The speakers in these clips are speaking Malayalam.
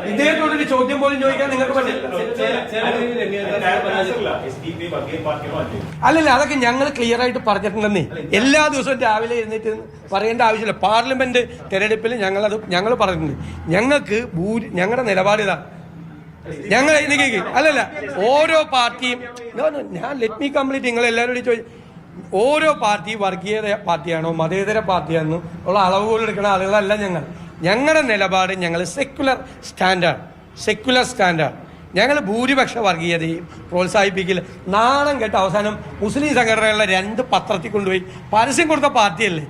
ഇദ്ദേഹത്തോടൊരു ചോദ്യം പോലും ചോദിക്കാൻ നിങ്ങൾക്ക് പറ്റില്ല. അല്ലല്ല, അതൊക്കെ ഞങ്ങൾ ക്ലിയർ ആയിട്ട് പറഞ്ഞിട്ടുണ്ടെന്നേ. എല്ലാ ദിവസവും രാവിലെ എഴുന്നേറ്റ് പറയേണ്ട ആവശ്യമില്ല. പാർലമെന്റ് തെരഞ്ഞെടുപ്പിൽ ഞങ്ങൾ പറഞ്ഞിട്ടുണ്ട്. ഞങ്ങളുടെ നിലപാട് ഇതാണ്. ഞങ്ങൾ അല്ലല്ല, ഓരോ പാർട്ടിയും ഞാൻ ലെറ്റ് മീ കംപ്ലീറ്റ്. നിങ്ങൾ എല്ലാവരോടും ചോദിച്ചു, ഓരോ പാർട്ടി വർഗീയ പാർട്ടിയാണോ മതേതര പാർട്ടിയാണോ ഉള്ള അളവുകൾ എടുക്കുന്ന ആളുകളല്ല ഞങ്ങളുടെ നിലപാട്. ഞങ്ങൾ സെക്യുലർ സ്റ്റാൻഡാണ്. ഞങ്ങൾ ഭൂരിപക്ഷ വർഗീയതയും പ്രോത്സാഹിപ്പിക്കില്ല. നാണം കേട്ട അവസാനം മുസ്ലിം സംഘടനകളുടെ 2 പത്രത്തിൽ കൊണ്ടുപോയി പരസ്യം കൊടുത്ത പാർട്ടിയല്ലേ.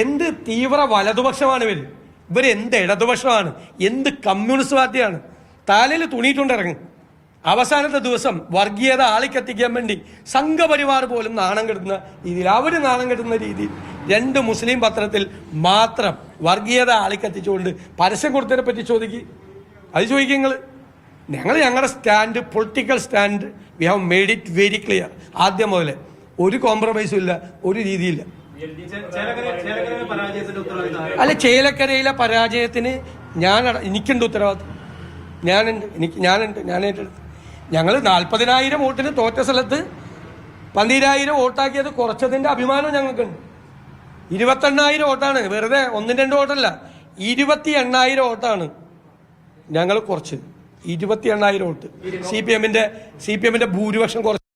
എന്ത് തീവ്ര വലതുപക്ഷമാണ് ഇവരെന്ത് ഇടതുപക്ഷമാണ്, എന്ത് കമ്മ്യൂണിസ്റ്റ് പാർട്ടിയാണ്. തലയിൽ തുണിയിട്ടുണ്ടിറങ്ങും. അവസാനത്തെ ദിവസം വർഗീയത ആളിക്കത്തിക്കാൻ വേണ്ടി സംഘപരിവാർ പോലും നാണം കെടുന്ന രീതിയിൽ, അവർ നാണം കെടുന്ന രീതിയിൽ 2 മുസ്ലിം പത്രത്തിൽ മാത്രം വർഗീയത ആളിക്കത്തിച്ചുകൊണ്ട് പരസ്യം കൊടുത്തതിനെ പറ്റി അത് ചോദിക്കുക നിങ്ങൾ. ഞങ്ങളുടെ stand, political stand, we have made it very clear. ആദ്യം മുതലേ ഒരു കോംപ്രമൈസും ഇല്ല, ഒരു രീതിയില്ല. അല്ല, ചേലക്കരയിലെ പരാജയത്തിന് എനിക്കുണ്ട് ഉത്തരവാദിത്വം. ഞാൻ ഏറ്റെടുത്ത്. ഞങ്ങൾ 40,000 വോട്ടിന് തോറ്റ സ്ഥലത്ത് 12,000 വോട്ടാക്കിയത് കുറച്ചതിൻ്റെ അഭിമാനം ഞങ്ങൾക്കുണ്ട്. 28,000 വോട്ടാണ്, വെറുതെ 1-2 വോട്ടല്ല, 28,000 വോട്ടാണ് ഞങ്ങൾ കുറച്ച്. 28,000 വോട്ട് സി പി എമ്മിന്റെ ഭൂരിപക്ഷം കുറച്ച്.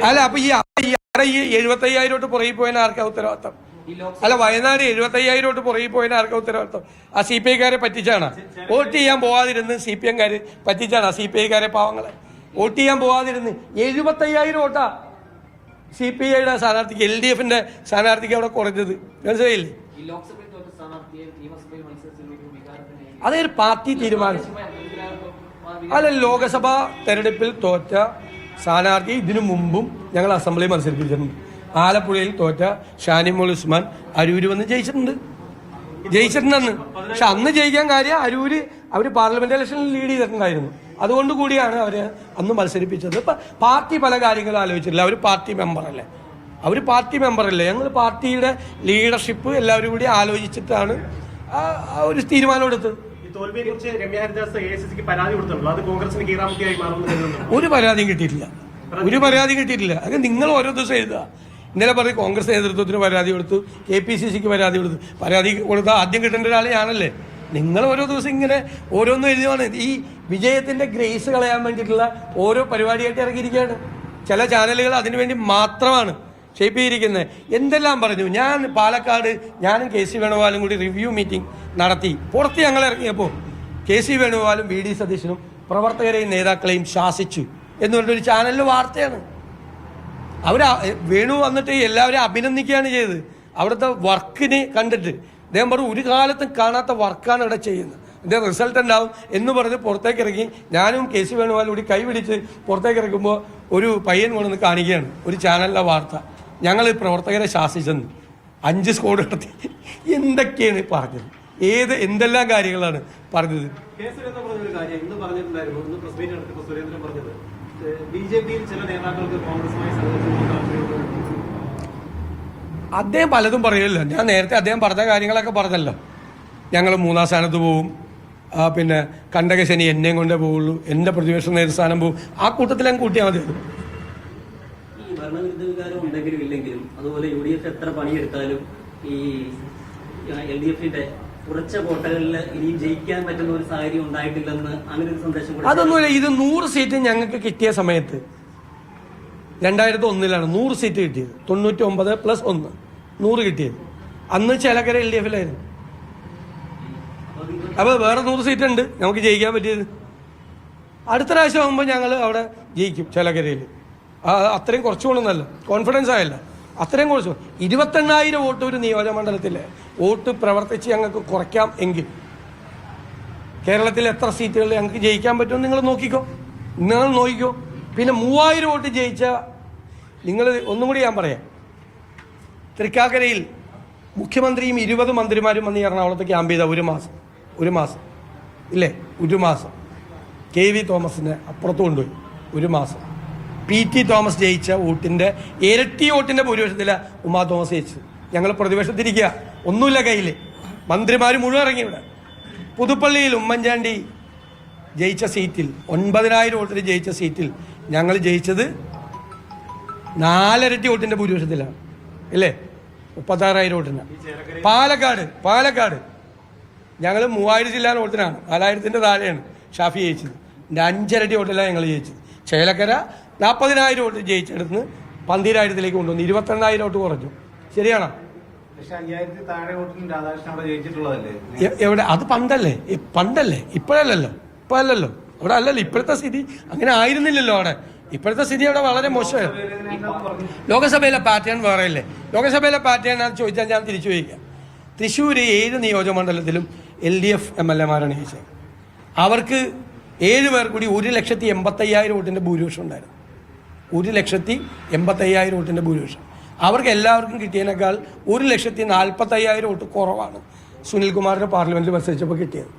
അല്ല, അപ്പൊ ഈ 75,000 വോട്ട് പുറകിൽ പോയതിന് ആർക്കാ ഉത്തരവാദിത്തം? അല്ല, വയനാട് 75,000 വോട്ട് പുറകിൽ പോയതിന് ആർക്കാ ഉത്തരവാദിത്തം? ആ CPI-കാരെ പറ്റിച്ചാണ്. വോട്ട് ചെയ്യാൻ പോവാതിരുന്ന് CPM-കാര് പറ്റിച്ചാണ്. CPI-കാരെ പാവങ്ങളെ വോട്ട് ചെയ്യാൻ പോവാതിരുന്ന് 75,000 വോട്ടാ CPI-യുടെ സ്ഥാനാർത്ഥിക്ക്, LDF-ന്റെ സ്ഥാനാർത്ഥിക്ക് അവിടെ കുറഞ്ഞത്. മനസ്സിലായില്ലേ? അതൊരു പാർട്ടി തീരുമാനം. അല്ല, ലോക്സഭാ തെരഞ്ഞെടുപ്പിൽ തോറ്റ സ്ഥാനാർത്ഥി ഇതിനു മുമ്പും ഞങ്ങൾ അസംബ്ലി മത്സരിപ്പിച്ചിട്ടുണ്ട്. ആലപ്പുഴയിൽ തോറ്റ ഷാനിമോൾ ഉസ്മാൻ അരൂര് വന്ന് ജയിച്ചിട്ടുണ്ടെന്ന്. പക്ഷെ അന്ന് ജയിക്കാൻ കാര്യം അവർ പാർലമെന്റ് ഇലക്ഷനിൽ ലീഡ് ചെയ്തിട്ടുണ്ടായിരുന്നു. അതുകൊണ്ട് കൂടിയാണ് അവര് അന്ന് മത്സരിപ്പിച്ചത്. ഇപ്പൊ പാർട്ടി പല കാര്യങ്ങളും ആലോചിച്ചിട്ടില്ല. അവർ പാർട്ടി മെമ്പറല്ലേ. ഞങ്ങൾ പാർട്ടിയുടെ ലീഡർഷിപ്പ് എല്ലാവരും കൂടി ആലോചിച്ചിട്ടാണ് ഒരു തീരുമാനം എടുത്തത്. ഒരു പരാതിയും കിട്ടിയിട്ടില്ല. അത് നിങ്ങൾ ഓരോ ദിവസം എഴുതുക. ഇന്നലെ പറയും കോൺഗ്രസ് നേതൃത്വത്തിന് പരാതി കൊടുത്തു, KPCC-ക്ക് പരാതി കൊടുത്താൽ ആദ്യം കിട്ടേണ്ട ഒരാൾ ഞാനല്ലേ. നിങ്ങൾ ഓരോ ദിവസം ഇങ്ങനെ ഓരോന്നും എഴുതുകയാണ്. ഈ വിജയത്തിന്റെ ഗ്രേസ് കളയാൻ വേണ്ടിയിട്ടുള്ള ഓരോ പരിപാടിയായിട്ട് ഇറങ്ങിയിരിക്കുകയാണ്. ചില ചാനലുകൾ അതിനുവേണ്ടി മാത്രമാണ് ഷേപ്പ് ചെയ്തിരിക്കുന്നത്. എന്തെല്ലാം പറഞ്ഞു. പാലക്കാട് ഞാനും KC വേണുഗോപാലും കൂടി റിവ്യൂ മീറ്റിംഗ് നടത്തി. പുറത്ത് ഞങ്ങൾ ഇറങ്ങിയപ്പോൾ KC വേണുഗോപാലും VD സതീശനും പ്രവർത്തകരെയും നേതാക്കളെയും ശാസിച്ചു എന്ന് പറഞ്ഞൊരു ചാനലിൽ വാർത്തയാണ്. വേണു വന്നിട്ട് എല്ലാവരും അഭിനന്ദിക്കുകയാണ് ചെയ്തത്. അവിടുത്തെ വർക്കിനെ കണ്ടിട്ട് അദ്ദേഹം പറഞ്ഞു, ഒരു കാലത്തും കാണാത്ത വർക്കാണ് ഇവിടെ ചെയ്യുന്നത്, ഇതിൻ്റെ റിസൾട്ട് ഉണ്ടാവും എന്ന് പറഞ്ഞ് പുറത്തേക്ക് ഇറങ്ങി. ഞാനും KC വേണുഗോപാലും കൂടി കൈപിടിച്ച് പുറത്തേക്ക് ഇറക്കുമ്പോൾ ഒരു പയ്യൻ കൊണ്ടുവന്ന് കാണിക്കുകയാണ് ഒരു ചാനലിലെ വാർത്ത. ഞങ്ങൾ പ്രവർത്തകരെ ശാസിച്ചെന്ന് 5 സ്കോഡ് നടത്തി. എന്തൊക്കെയാണ് പറഞ്ഞത്? എന്തെല്ലാം കാര്യങ്ങളാണ് പറഞ്ഞത്? അദ്ദേഹം പലതും പറയുമല്ലോ. ഞാൻ നേരത്തെ അദ്ദേഹം പറഞ്ഞ കാര്യങ്ങളൊക്കെ പറഞ്ഞല്ലോ. ഞങ്ങൾ 3-ാം സ്ഥാനത്ത് പോവും, പിന്നെ കണ്ടകശനി എന്നെയും കൊണ്ടേ പോവുള്ളൂ, എൻ്റെ പ്രതിപക്ഷ നേതൃസ്ഥാനം പോവും. ആ കൂട്ടത്തിൽ അങ്ങ് കൂട്ടിയാൽ മതി. ഭരണവിരുദ്ധ വികാരം ഉണ്ടെങ്കിലും ഇല്ലെങ്കിലും അതുപോലെ UDF എത്ര പണിയെടുത്താലും ഈ LDF-ന്റെ കുറച്ച കോട്ടകളിൽ ഇനിയും ജയിക്കാൻ പറ്റുന്ന ഒരു സാഹചര്യം ഉണ്ടായിട്ടില്ലെന്ന് അങ്ങനെ ഒരു സന്ദേശം. അതൊന്നുമില്ല. ഇത് 100 സീറ്റ് ഞങ്ങൾക്ക് കിട്ടിയ സമയത്ത് 2001-ലാണ് 100 സീറ്റ് കിട്ടിയത്. 99 + 1 100 കിട്ടിയത്. അന്ന് ചേലക്കര LDF-ലായിരുന്നു. അപ്പോൾ വേറെ 100 സീറ്റ് ഉണ്ട് നമുക്ക് ജയിക്കാൻ പറ്റിയത്. അടുത്ത പ്രാവശ്യം ആകുമ്പോൾ ഞങ്ങൾ അവിടെ ജയിക്കും ചേലക്കരയിൽ. അത്രയും കുറച്ചുകൊണ്ടൊന്നല്ല, കോൺഫിഡൻസ് ആയല്ല, അത്രയും കുറച്ചു. 28,000 വോട്ട് ഒരു നിയോജകമണ്ഡലത്തിലെ വോട്ട് പ്രവർത്തിച്ച് ഞങ്ങൾക്ക് കുറയ്ക്കാം എങ്കിൽ കേരളത്തിൽ എത്ര സീറ്റുകൾ ഞങ്ങൾക്ക് ജയിക്കാൻ പറ്റുമെന്ന് നിങ്ങൾ നോക്കിക്കോ. പിന്നെ 3,000 വോട്ട് ജയിച്ച നിങ്ങൾ ഒന്നും കൂടി ഞാൻ പറയാം. തൃക്കാക്കരയിൽ മുഖ്യമന്ത്രിയും 20 മന്ത്രിമാരും വന്ന് എറണാകുളത്ത് ക്യാമ്പ് ചെയ്ത ഒരു മാസം ഇല്ലേ, ഒരു മാസം KV തോമസിനെ അപ്പുറത്ത് കൊണ്ടുപോയി. ഒരു മാസം PT തോമസ് ജയിച്ച വോട്ടിൻ്റെ ഇരട്ടി വോട്ടിൻ്റെ ഭൂരിപക്ഷത്തിലാണ് ഉമാ തോമസ് ജയിച്ചത്. ഞങ്ങൾ പ്രതിപക്ഷത്തിരിക്കുക, ഒന്നുമില്ല കയ്യിൽ. മന്ത്രിമാർ മുഴുവൻ ഇറങ്ങി ഇവിടെ. പുതുപ്പള്ളിയിൽ ഉമ്മൻചാണ്ടി ജയിച്ച സീറ്റിൽ 9,000 വോട്ടിന് ജയിച്ച സീറ്റിൽ ഞങ്ങൾ ജയിച്ചത് 4 ഇരട്ടി വോട്ടിൻ്റെ ഭൂരിപക്ഷത്തിലാണ് ഇല്ലേ, 36,000 വോട്ടിന്. പാലക്കാട് ഞങ്ങൾ 3,000 ജില്ലാ വോട്ടിനാണ്, 4,000-ൻ്റെ താഴെയാണ് ഷാഫി ജയിച്ചത്. 5 ഇരട്ടി വോട്ടിലാണ് ഞങ്ങൾ ജയിച്ചത്. ചേലക്കര 40,000 വോട്ട് ജയിച്ചെടുത്ത് 12,000-ലേക്ക് കൊണ്ടുവന്നു, 22,000 വോട്ട് കുറഞ്ഞു. ശരിയാണോ? എവിടെ? അത് പണ്ടല്ലേ, ഇപ്പോഴല്ലല്ലോ. അവിടെ അല്ലല്ലോ. ഇപ്പോഴത്തെ സ്ഥിതി അങ്ങനെ ആയിരുന്നില്ലല്ലോ. അവിടെ ഇപ്പോഴത്തെ സ്ഥിതി അവിടെ വളരെ മോശമായിരുന്നു. ലോകസഭയിലെ പാറ്റേൺ വേറെയല്ലേ? ലോകസഭയിലെ പാറ്റേൺ ഞാൻ ചോദിച്ചാൽ ഞാൻ തിരിച്ചു ചോദിക്കാം. തൃശ്ശൂർ 7 നിയോജകമണ്ഡലത്തിലും LDF MLA-മാരാണ് ജയിച്ചത്. അവർക്ക് 7 പേർ കൂടി 1,85,000 വോട്ടിൻ്റെ ഭൂരിപക്ഷം ഉണ്ടായിരുന്നു. 1,85,000 വോട്ടിൻ്റെ ഭൂരിപക്ഷം. അവർക്ക് എല്ലാവർക്കും കിട്ടിയതിനേക്കാൾ 1,40,45,000 വോട്ട് കുറവാണ് സുനിൽകുമാറിന്റെ പാർലമെന്റിൽ മത്സരിച്ചപ്പോൾ കിട്ടിയത്.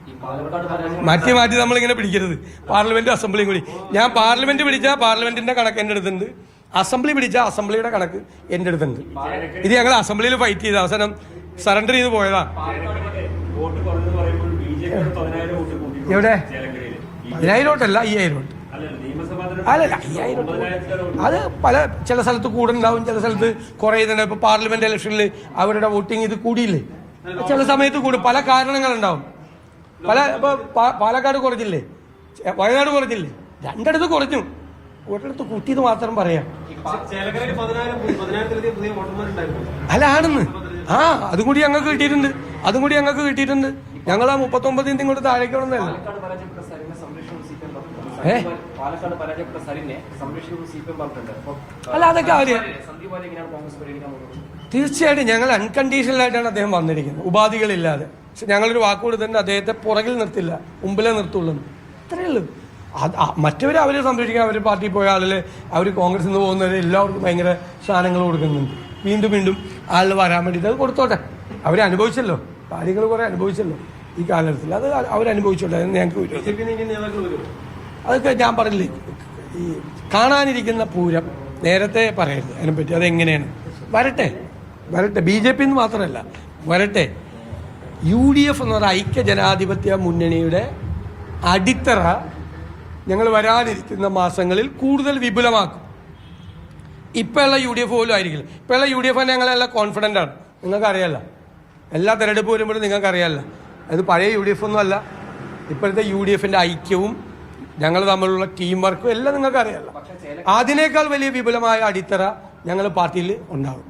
മാറ്റി നമ്മളിങ്ങനെ പിടിക്കരുത്. പാർലമെന്റ് അസംബ്ലിയും കൂടി. ഞാൻ പാർലമെന്റ് പിടിച്ചാൽ പാർലമെന്റിന്റെ കണക്ക് എൻ്റെ അടുത്തുണ്ട്, അസംബ്ലി പിടിച്ചാൽ അസംബ്ലിയുടെ കണക്ക് എൻ്റെ അടുത്തുണ്ട്. ഇത് ഞങ്ങൾ അസംബ്ലിയിൽ ഫൈറ്റ് ചെയ്ത് അവസാനം സറണ്ടർ ചെയ്ത് പോയതാ. എവിടെ? 10,000 വോട്ടല്ല, 5,000 വോട്ട്. അല്ലല്ല, 5,000 വോട്ട്. അത് ചില സ്ഥലത്ത് കൂടുണ്ടാവും, ചില സ്ഥലത്ത് കുറയുന്നുണ്ട്. ഇപ്പൊ പാർലമെന്റ് ഇലക്ഷനിൽ അവരുടെ വോട്ടിംഗ് ഇത് കൂടിയില്ലേ, ചില സമയത്ത് കൂടും. പല കാരണങ്ങളുണ്ടാവും. ഇപ്പൊ പാലക്കാട് കുറച്ചില്ലേ, വയനാട് കുറച്ചില്ലേ, 2 കുറഞ്ഞു. ഒരിടത്ത് കൂട്ടിയത് മാത്രം പറയാം. അല്ല ആണെന്ന്. അതും കൂടി ഞങ്ങൾക്ക് കിട്ടിയിട്ടുണ്ട്. ഞങ്ങൾ ആ 39 ഇങ്ങോട്ട് താഴേക്ക് വന്നതല്ല. അല്ല അതൊക്കെ തീർച്ചയായിട്ടും ഞങ്ങൾ അൺകണ്ടീഷണൽ ആയിട്ടാണ് അദ്ദേഹം വന്നിരിക്കുന്നത്, ഉപാധികളില്ലാതെ. പക്ഷെ ഞങ്ങളൊരു വാക്കുകൂടി തന്നെ അദ്ദേഹത്തെ പുറകിൽ നിർത്തില്ല, മുമ്പിലേ നിർത്തുള്ളൂ. അത്രയേ ഉള്ളൂ. മറ്റവർ അവരെ സംരക്ഷിക്കാൻ അവർ പാർട്ടി പോയ ആളില് അവർ കോൺഗ്രസിൽ നിന്ന് പോകുന്നവർ എല്ലാവർക്കും ഭയങ്കര സ്ഥാനങ്ങൾ കൊടുക്കുന്നുണ്ട്. വീണ്ടും ആളിൽ വരാൻ വേണ്ടിയിട്ട് അത് കൊടുത്തോട്ടെ. അവരനുഭവിച്ചല്ലോ, കാര്യങ്ങൾ കുറെ അനുഭവിച്ചല്ലോ ഈ കാലഘട്ടത്തിൽ. അത് അവരനുഭവിച്ചോട്ടെ. ഞങ്ങൾക്ക് അതൊക്കെ ഞാൻ പറഞ്ഞില്ലേ, ഈ കാണാനിരിക്കുന്ന പൂരം നേരത്തെ പറയരുത് അതിനെപ്പറ്റി. അതെങ്ങനെയാണ് വരട്ടെ. BJP എന്ന് മാത്രമല്ല, വരട്ടെ. UDF എന്ന് പറയുന്ന ഐക്യ ജനാധിപത്യ മുന്നണിയുടെ അടിത്തറ ഞങ്ങൾ വരാനിരിക്കുന്ന മാസങ്ങളിൽ കൂടുതൽ വിപുലമാക്കും. ഇപ്പോഴുള്ള UDF പോലും ആയിരിക്കില്ല. ഇപ്പോഴുള്ള UDF തന്നെ ഞങ്ങളെല്ലാം കോൺഫിഡൻ്റ് ആണ്. നിങ്ങൾക്കറിയാമല്ലോ, എല്ലാ തിരഞ്ഞെടുപ്പ് വരുമ്പോഴും നിങ്ങൾക്കറിയാമല്ലോ, അത് പഴയ UDF ഒന്നും അല്ല. ഇപ്പോഴത്തെ UDF-ൻ്റെ ഐക്യവും ഞങ്ങൾ തമ്മിലുള്ള ടീം വർക്കും എല്ലാം നിങ്ങൾക്കറിയാമല്ലോ. അതിനേക്കാൾ വലിയ വിപുലമായ അടിത്തറ ഞങ്ങൾ പാർട്ടിയിൽ ഉണ്ടാകും.